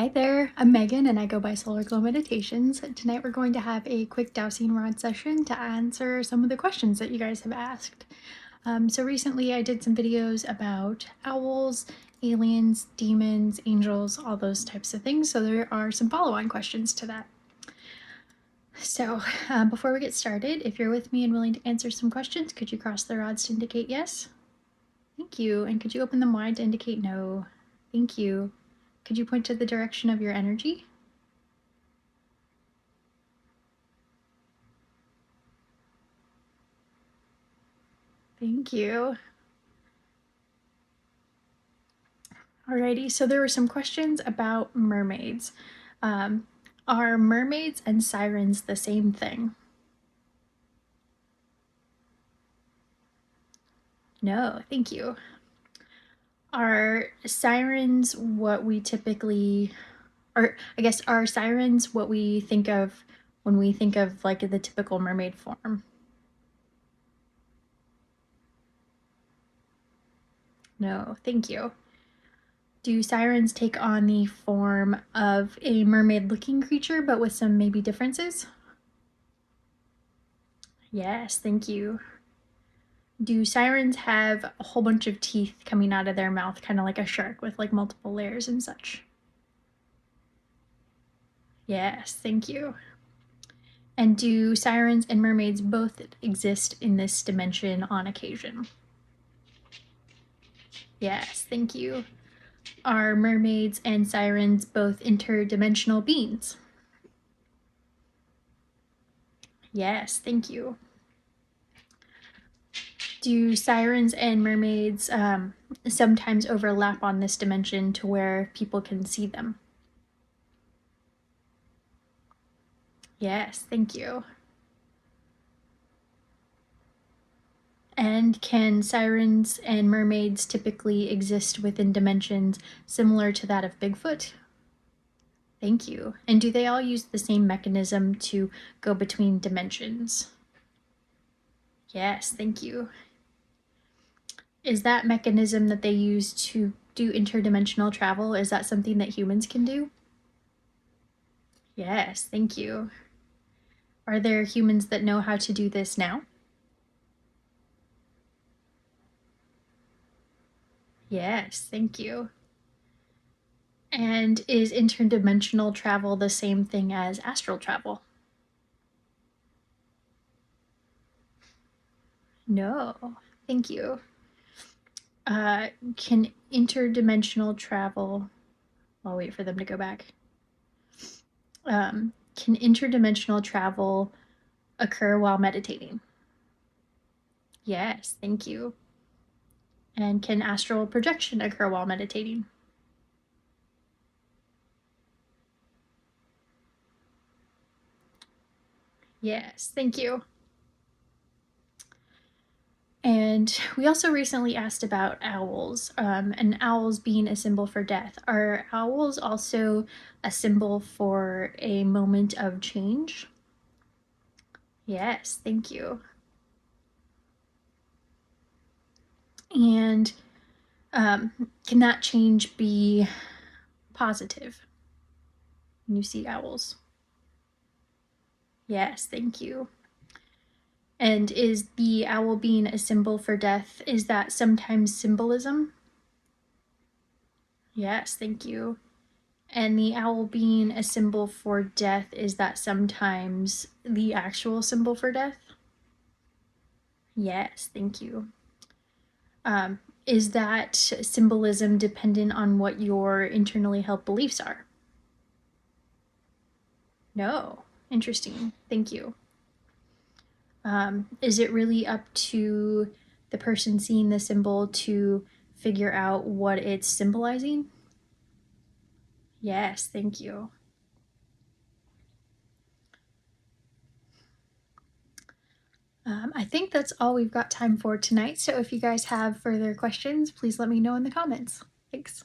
Hi there, I'm Megan and I go by Solar Glow Meditations. Tonight we're going to have a quick dowsing rod session to answer some of the questions that you guys have asked. So recently I did some videos about owls, aliens, demons, angels, all those types of things, so there are some follow-on questions to that. So before we get started, if you're with me and willing to answer some questions, could you cross the rods to indicate yes? Thank you. And could you open them wide to indicate no? Thank you. Could you point to the direction of your energy? Thank you. Alrighty, so there were some questions about mermaids. Are mermaids and sirens the same thing? No, thank you. Are sirens what we typically, or I guess, are sirens what we think of when we think of like the typical mermaid form? No, thank you. Do sirens take on the form of a mermaid-looking creature, but with some maybe differences? Yes, thank you. Do sirens have a whole bunch of teeth coming out of their mouth, kind of like a shark with like multiple layers and such? Yes, thank you. And do sirens and mermaids both exist in this dimension on occasion? Yes, thank you. Are mermaids and sirens both interdimensional beings? Yes, thank you. Do sirens and mermaids sometimes overlap on this dimension to where people can see them? Yes, thank you. And can sirens and mermaids typically exist within dimensions similar to that of Bigfoot? Thank you. And do they all use the same mechanism to go between dimensions? Yes, thank you. Is that mechanism that they use to do interdimensional travel, is that something that humans can do? Yes, thank you. Are there humans that know how to do this now? Yes, thank you. And is interdimensional travel the same thing as astral travel? No, thank you. Can interdimensional travel, I'll wait for them to go back. Can interdimensional travel occur while meditating? Yes, thank you. And can astral projection occur while meditating? Yes, thank you. And we also recently asked about owls, and owls being a symbol for death. Are owls also a symbol for a moment of change? Yes, thank you. And can that change be positive when you see owls? Yes, thank you. And is the owl being a symbol for death, is that sometimes symbolism? Yes, thank you. And the owl being a symbol for death, is that sometimes the actual symbol for death? Yes, thank you. Is that symbolism dependent on what your internally held beliefs are? No. Interesting. Thank you. Is it really up to the person seeing the symbol to figure out what it's symbolizing? Yes, thank you. I think that's all we've got time for tonight, so if you guys have further questions, please let me know in the comments. Thanks.